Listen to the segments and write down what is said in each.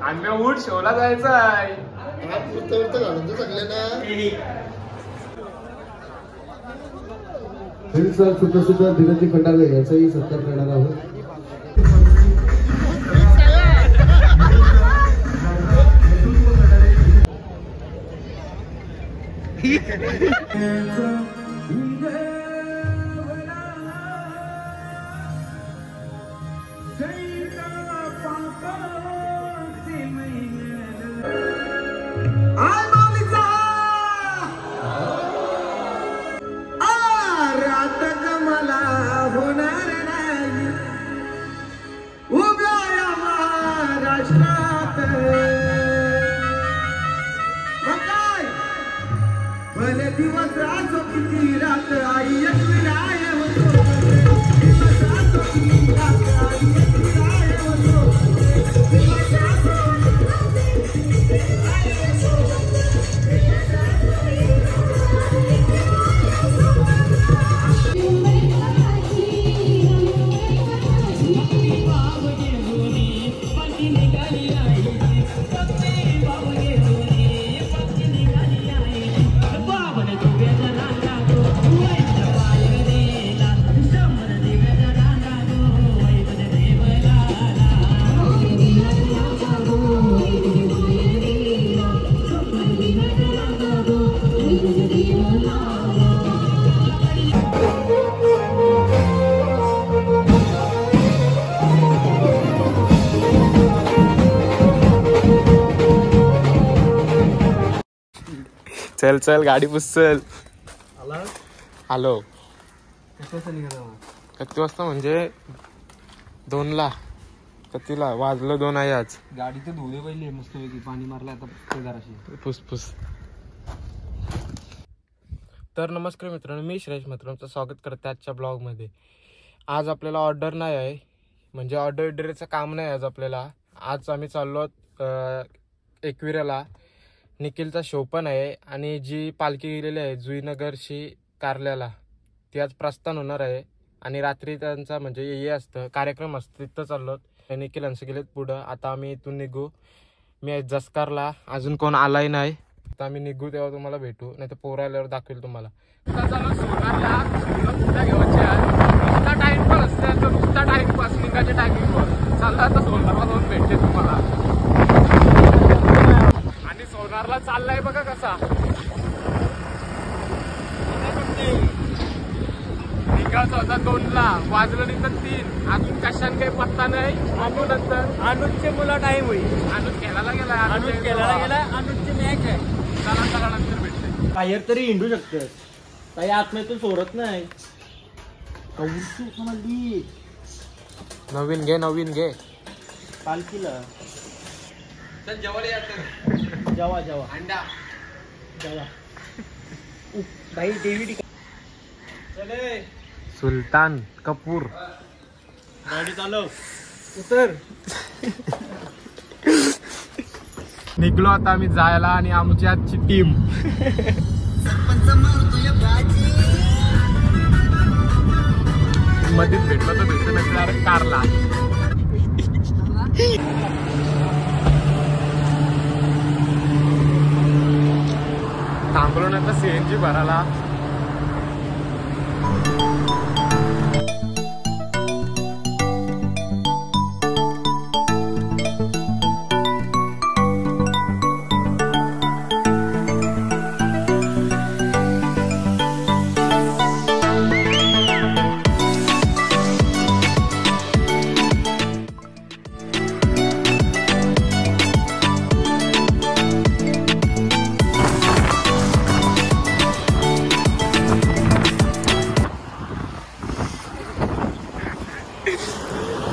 आम्ही उठ शोला जायचं आहे. घालून तर सगळे ना सुद्धा सुद्धा धीरजी खंडागळे याचाही सत्कार करणार आहोत. भले दिवस रात किती रात आई एक विराय होतो. चल चल गाडी पुसल. हॅलो किती वाजता म्हणजे 2ला. कितीला वाजलं 2 आहे आज. गाडी तर धुले पहिले मस्त पैकी पाणी मारलं आता जराशी फुसफुस. तर नमस्कार मित्रांनो, मी श्रेयश मित्रांचं स्वागत करते आजच्या ब्लॉगमध्ये. आज आपल्याला ऑर्डर नाही आहे, म्हणजे ऑर्डर डिलिव्हरीचं काम नाही आज आपल्याला. आज आम्ही चाललो एकविराला. निखिलचा शो पण आहे आणि जी पालखी गेलेली आहे जुईनगरशी कारल्याला ती आज प्रस्थान होणार आहे. आणि रात्री त्यांचा म्हणजे हे असतं कार्यक्रम असतं, तिथं चाललो. निखिल यांचं गेलेत पुढं. आता आम्ही इथून निघू. मी आहे जसकारला, अजून कोण आलाही नाही. आता आम्ही निघू तेव्हा तुम्हाला भेटू, नाही तर पोरं आल्यावर दाखवेल तुम्हाला. नुसता टाइमपास असते, नुसता टाइमपास निघायच्या टायमिंगवर चालला. आता सोनारला जाऊन भेटते तुम्हाला. आणि सोनारला चाललाय बघा कसा. निघायचं होता 2ला, वाजलं नंतर 3. अजून कशाने काही पत्ता नाही. आणू नंतर अनुजचे मुला टाइम होईल. अनुज खेळायला गेला, अनुज खेळायला गेला. अनुजची मॅच आहे. चला चला नंतर भेटते. बाहेर तरी हिंडू शकतेस, काही आतमध्ये सोडत नाही. नवीन घे नवीन घे पालखीला चल. जेवायला जेवा जेवा अंडा जेवा. काही टीव्ही चले. सुलतान कपूर गाडी चालव उतर. निघलो आता आम्ही जायला. आणि आमची आजची टीम मध्येच भेटलो तर भेटलो, नाही डायरेक्ट कारला. थांबलो नंतर सीएनजी भरायला.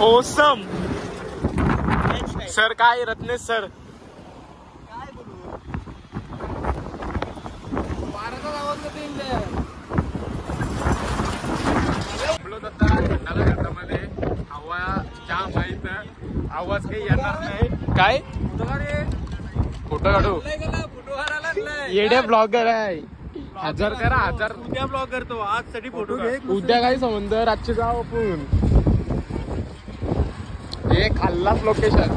Awesome sir. काय रत्नेश सर काय बोलू. घाटामध्ये हवा जाम आहे इथं. आवाज काही येणार नाही. काय फोटो काढू. येडे ब्लॉगर आहे. 1000 करा 1000. उद्या ब्लॉग करतो, आज साठी फोटो घे. उद्या काही संबंध, रातची जाऊ आपण. हे खाल्लाच लोकेशन.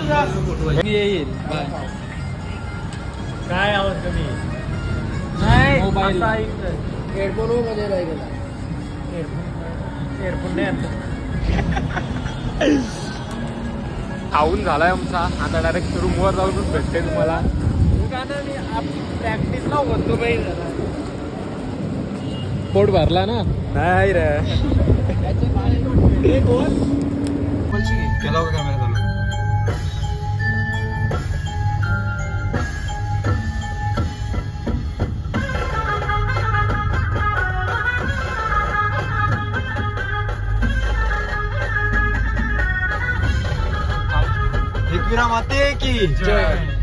येईल काय आवाज कमी नाही मोबाईल हेडफोन मध्ये लागेल हेडफोन नाही खाऊन झालाय आमचा आता डायरेक्ट रूमवर जाऊनच भेटते तुम्हाला प्रॅक्टिस लाव करतो पोट भरला ना नाही रे कॅमेरा चालू एकविरा माते की जय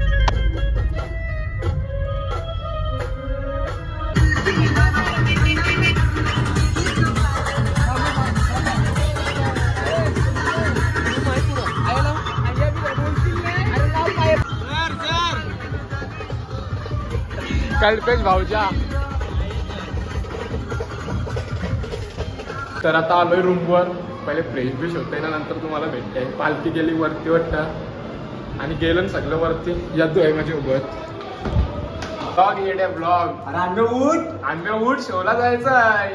कल्पेश भाऊजा तर आता आलोय रूमवर पहिले फ्रेश बिश होतंय ना नंतर तुम्हाला भेटते पालखी गेली वरती वाटतं आणि गेलं सगळं वरती यादू आहे माझ्यासोबत ब्लॉग येडे ब्लॉग आंब्या उठ शोला जायचं आहे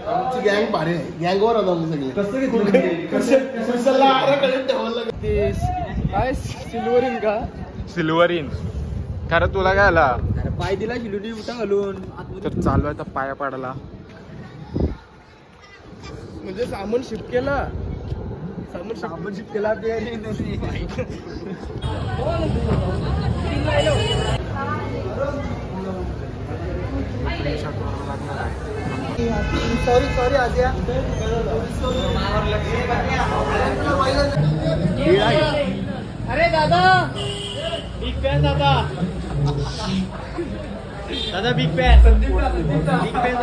आमची गँग भारी आहे गँगवर होता काय सिल्वरिंग का सिल्वरीन खरं तुला काय आला पाय दिला शिलुटी उठा घालून तर चालू आहे तर पाया पाडायला म्हणजे सामान शिफ्ट केला सामान शिफ्ट केला सॉरी आद्या अरे दादा बिग फॅन दादा बिग फॅन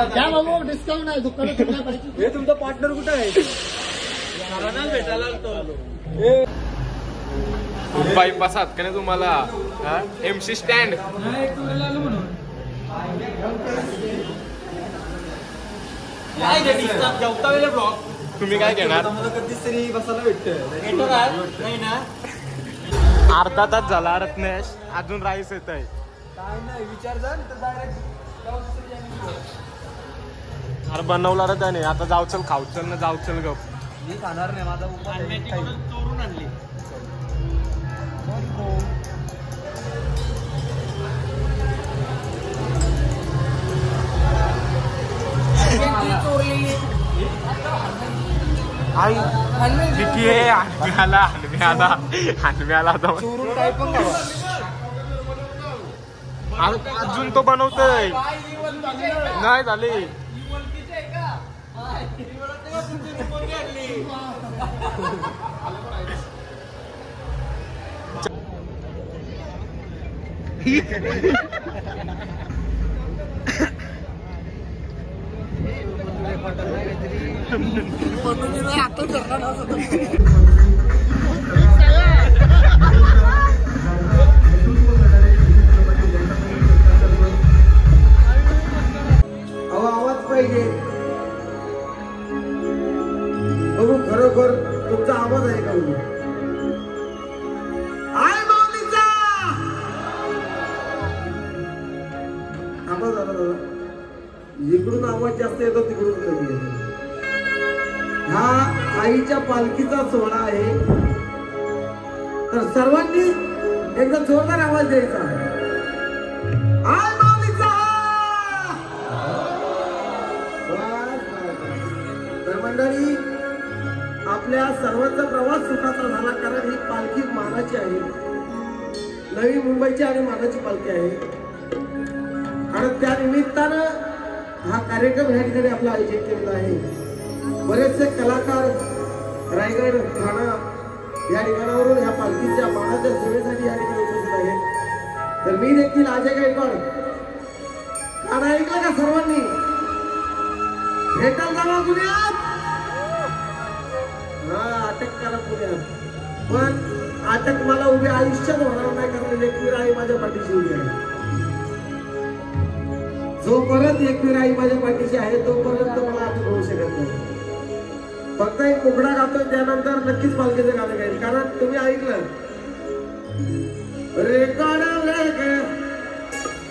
क्या बाबू डिस्काउंट आहे दुकानात हे तुमचा पार्टनर कुठं आहे भेटायला बाई बसात का नाही तुम्हाला MC स्टँड तुम्ही काय घेणार कधीतरी बसायला भेटत नाही ना अर्धा तास झाला रत्नेश अजून राईस येत आहे काय नाही विचार जा तर डायरेक्ट अरे बनवला रे त्याने आता जाऊ चल खाऊ चल ना जाऊ चल गप मी खाणार नाही माझा चोरून आणली आई किती आहे हनम्याला चोरून काय पण अजून तो बनवतोय नाही झाली आवाज पाहिजे बघू खरोखर तुमचा आवाज आहे का बघू आय माऊलीचा आवाज आला दादा इकडून आवाज जास्त येतो तिकडून कमी येतो हा आईच्या पालखीचा सोहळा आहे तर सर्वांनी एकदा जोरदार आवाज द्यायचा आय माऊलीचा तर मंडळी आपल्या सर्वांचा प्रवास सुखाचा झाला कारण ही पालखी मानाची आहे नवी मुंबईची आणि मानाची पालखी आहे आणि त्या निमित्तानं हा कार्यक्रम या ठिकाणी आपला आयोजित केलेला आहे बरेचसे कलाकार रायगड ठाणा या ठिकाणावरून ह्या पालखीच्या मानाच्या सेवेसाठी या ठिकाणी उपस्थित आहेत तर मी देखील अजय गायकवाड गाणं ऐकलं का सर्वांनी भेटायला जावा पुण्यात हा अटक करा पुण्यात पण अटक मला उभी आयुष्यात होणार नाही कारण लेकवीर आहे माझ्या पाठीशी उभी आहे जोपर्यंत एकवीर आई माझ्या पाठीशी आहे तोपर्यंत मला आता होऊ शकत नाही. फक्त एक मुकडा गातो त्यानंतर नक्कीच पालखीचं गाणं गाईल. कारण तुम्ही ऐकलं रेकॉर्ड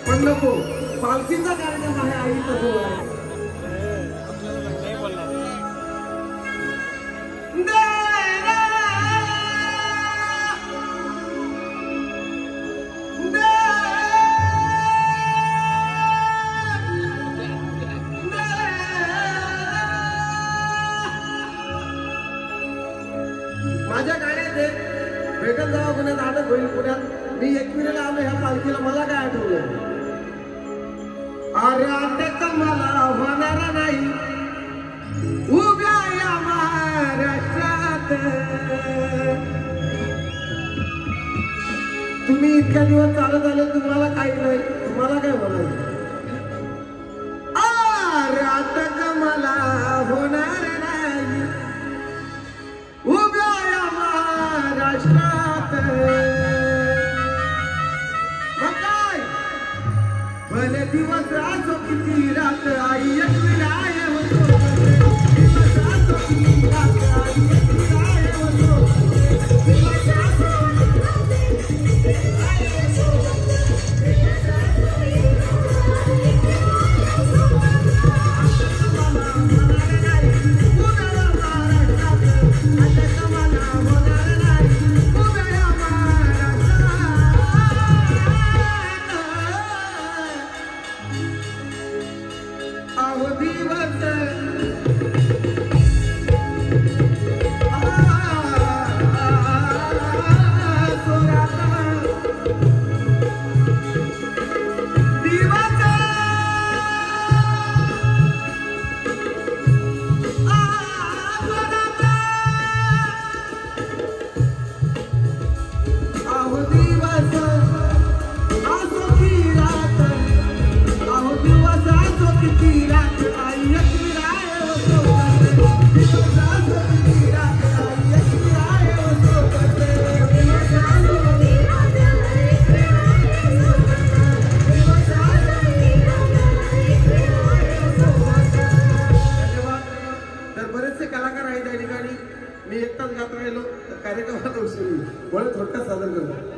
पण नको, पालखीचा कार्यक्रम आहे आईचा सोहळा आहे. माझ्या गाण्यात भेटत जावा पुण्यात नाटक होईल. पुण्यात मी एकविरेला आलो ह्या पालखीला. मला काय आठवलं, अरे अटक मला होणार नाही उभ्या या महाराष्ट्रात. तुम्ही इतक्या दिवस चालत आले, तुम्हाला काही नाही, तुम्हाला काय म्हणायचं. अरे अटक मला होणार नाही उभ्या या महाराष्ट्रात. मग काय भले दिवस असो किती रात आई एकवीर आहे होतो. दिवस असो किती रात आई एकवीर आहे होतो. दिवस असो मी एकटाच गात राहिलो तर कार्यक्रमात उशीर म्हणून थोडक्यात सादर करतो.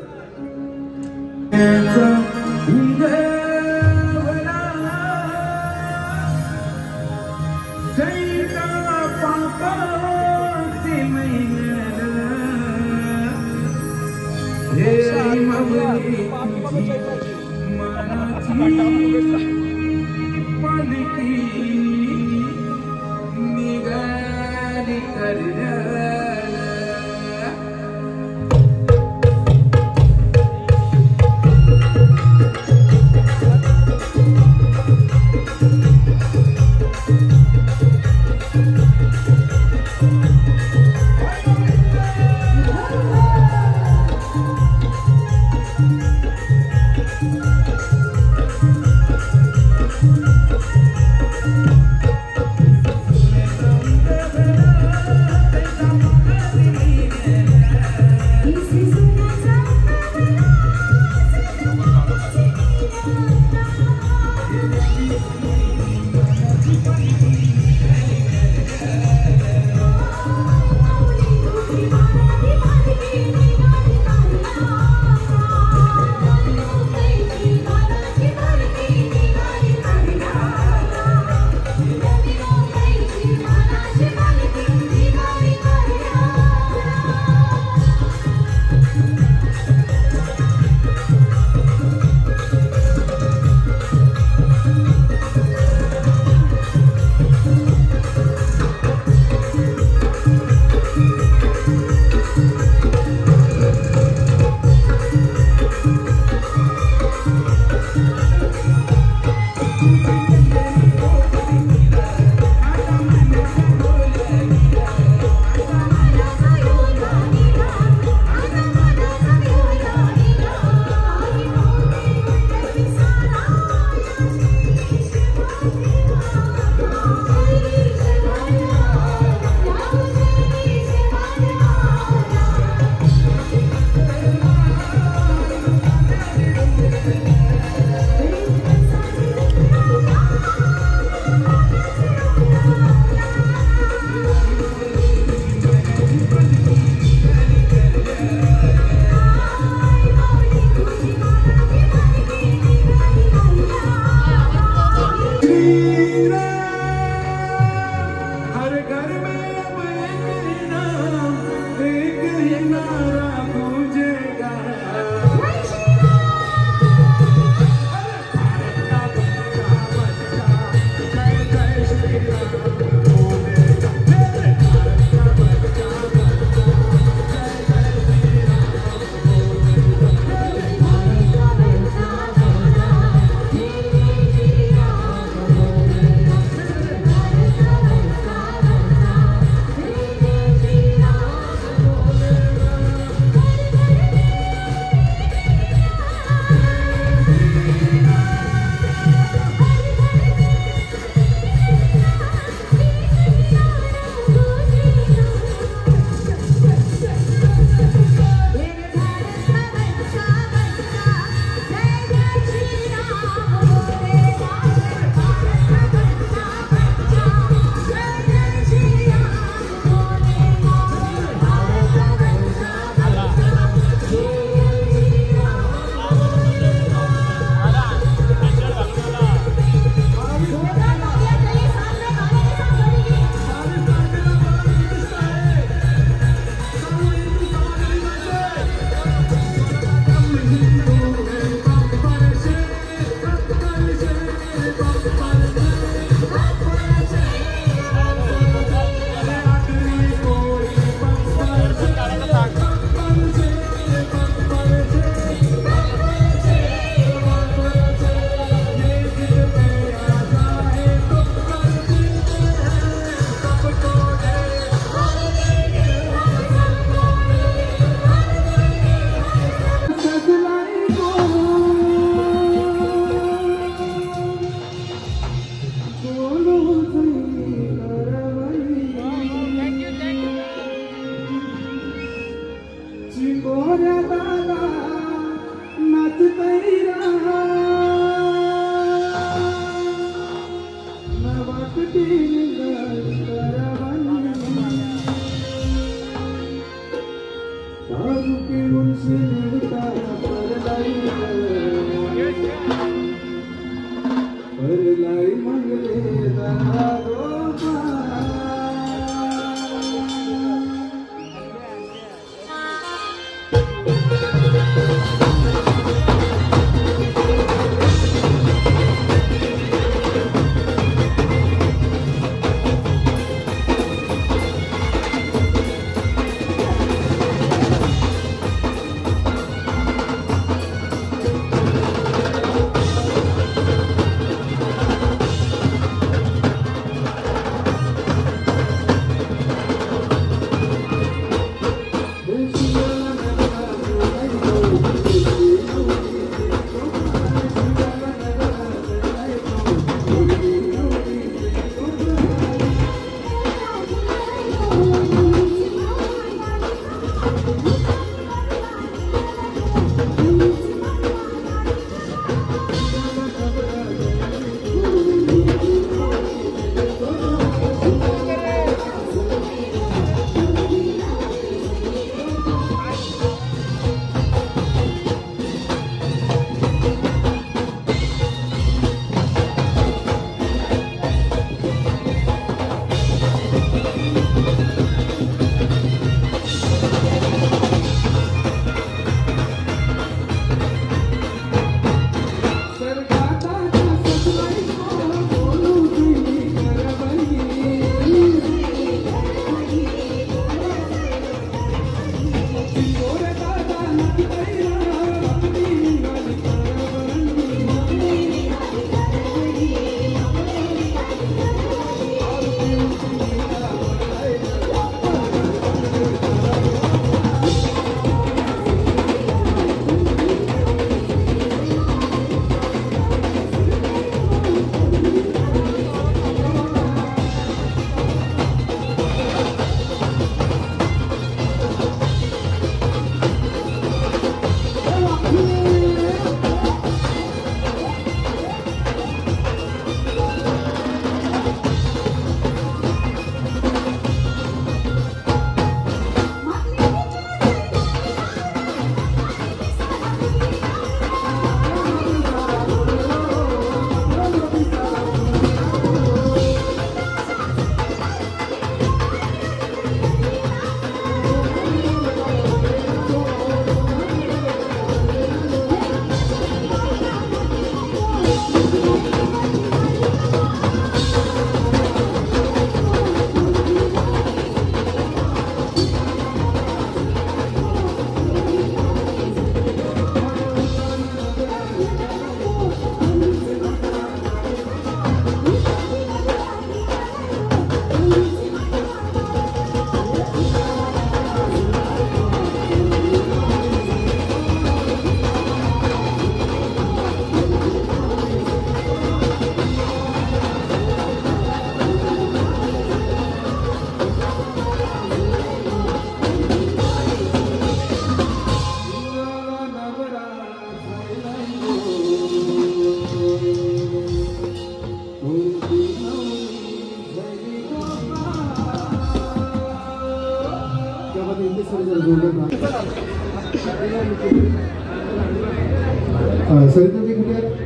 सरिताजी कुठे आहेत?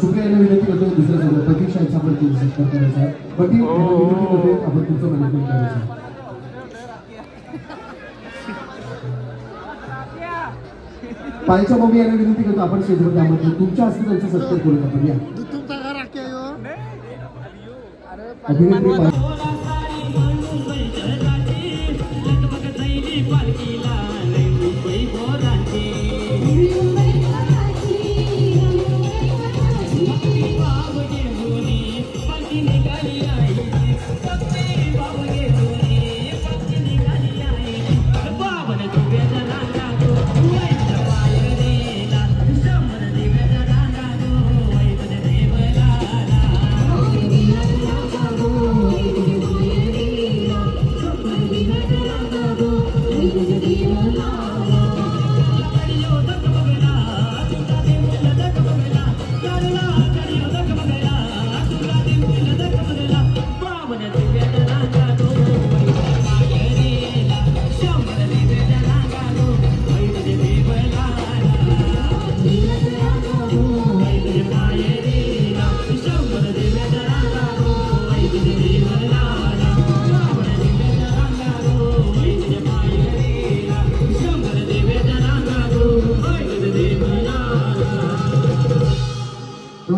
सुप्रियाला विनंती करतो दुसऱ्या सोबत प्रतीक्षा यांचा आपण सत्कार करायचा आहे. पती विनंती करतो आपण तुमचं मॅनेजमेंट करायचं. पायच्या मम्मी यांना विनंती करतो आपण स्टेजवर त्यामध्ये तुमच्या हस्ते त्यांचा सत्कार करू आपण. या अभिनेत्री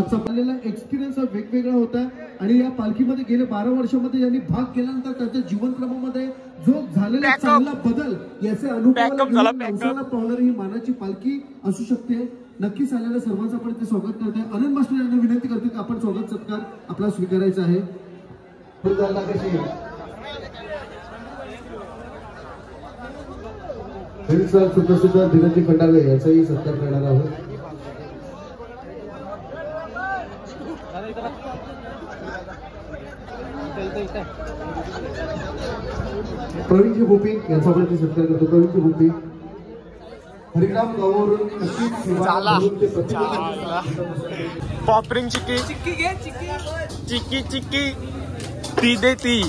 आजचा आपल्याला एक्सपिरियन्स हा वेगवेगळा होता आणि या पालखीमध्ये गेले 12 वर्षामध्ये यांनी भाग केल्यानंतर त्यांच्या जीवनक्रमामध्ये जो झालेला चांगला बदल याचे अनुभवाला घेऊन नवसाला पावणारी ही मानाची पालखी असू शकते. नक्कीच आलेल्या सर्वांचं आपण इथे स्वागत करतोय. आनंद मास्टर यांना विनंती करतो की आपण स्वागत सत्कार आपला स्वीकारायचा आहे. सुद्धा धीरजी खंडागळे याचाही सत्कार करणार आहोत. प्रवीणजी भोपी यांचा आपण इथे सत्कार करतो. प्रवीणजी भोपी हरिग्राम गावावरून पॉपरिंग चिक्की चिक्की घे चिक्की चिक्की ती दे ती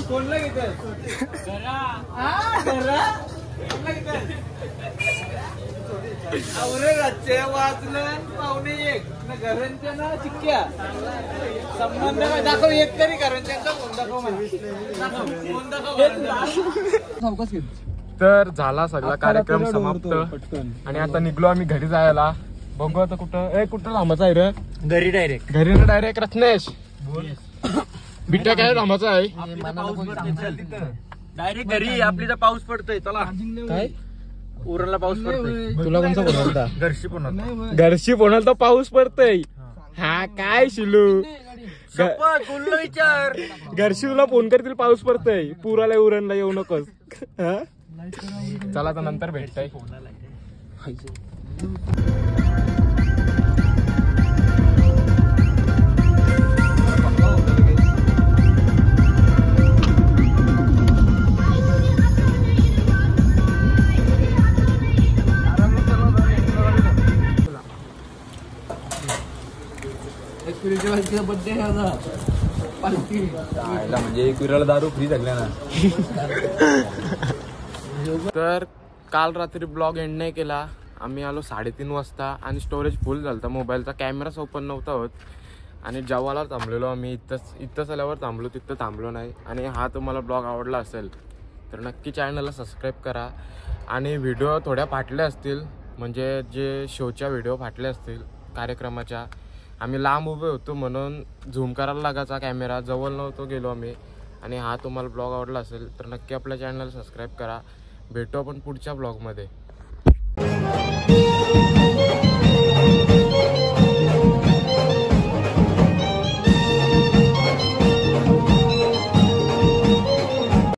वाचलं पाहुणे एक घरांच्या ना चिक्क्या संबंध दाखव एक तरी घरांच्या तर झाला सगळा कार्यक्रम समाप्त आणि आता निघलो आम्ही घरी जायला. बघू आता कुठं थांबायचं आहे रे? घरी डायरेक्ट घरी ना डायरेक्ट. रत्नेश बिट्या काय थांबायचं आहे? डायरेक्ट घरी. आपली तर पाऊस पडतोय. चला काय उरणला पाऊस पडतोय. तुला कोणता फोन होता? घरशी पण घरशी फोन तर पाऊस पडतोय. हा काय शिलू विचार घरशी तुला फोन करतील पाऊस पडतोय. पुराला उरणला येऊ नकोस. चला तर नंतर भेटताय. बर्थडे म्हणजे एक विराला दारू फ्री झाल्या ना. तर काल रात्री ब्लॉग एंड नाही केला. आम्ही आलो 3:30 वाजता आणि स्टोरेज फुल झालता मोबाईलचा. कॅमेराच ओपन नव्हता होत आणि जेवायला थांबलेलो आम्ही. इथंच आल्यावर थांबलो, तिथं थांबलो नाही. आणि हा तुम्हाला ब्लॉग आवडला असेल तर नक्की चॅनलला सबस्क्राईब करा. आणि व्हिडिओ थोड्या फाटल्या असतील, म्हणजे जे शोच्या व्हिडिओ फाटले असतील कार्यक्रमाच्या. आम्ही लांब उभे होतो म्हणून झूम करायला लागायचा कॅमेरा, जवळ नव्हतो गेलो आम्ही. आणि हा तुम्हाला ब्लॉग आवडला असेल तर नक्की आपल्या चॅनलला सबस्क्राईब करा. भेटू आपण पुढच्या ब्लॉगमध्ये.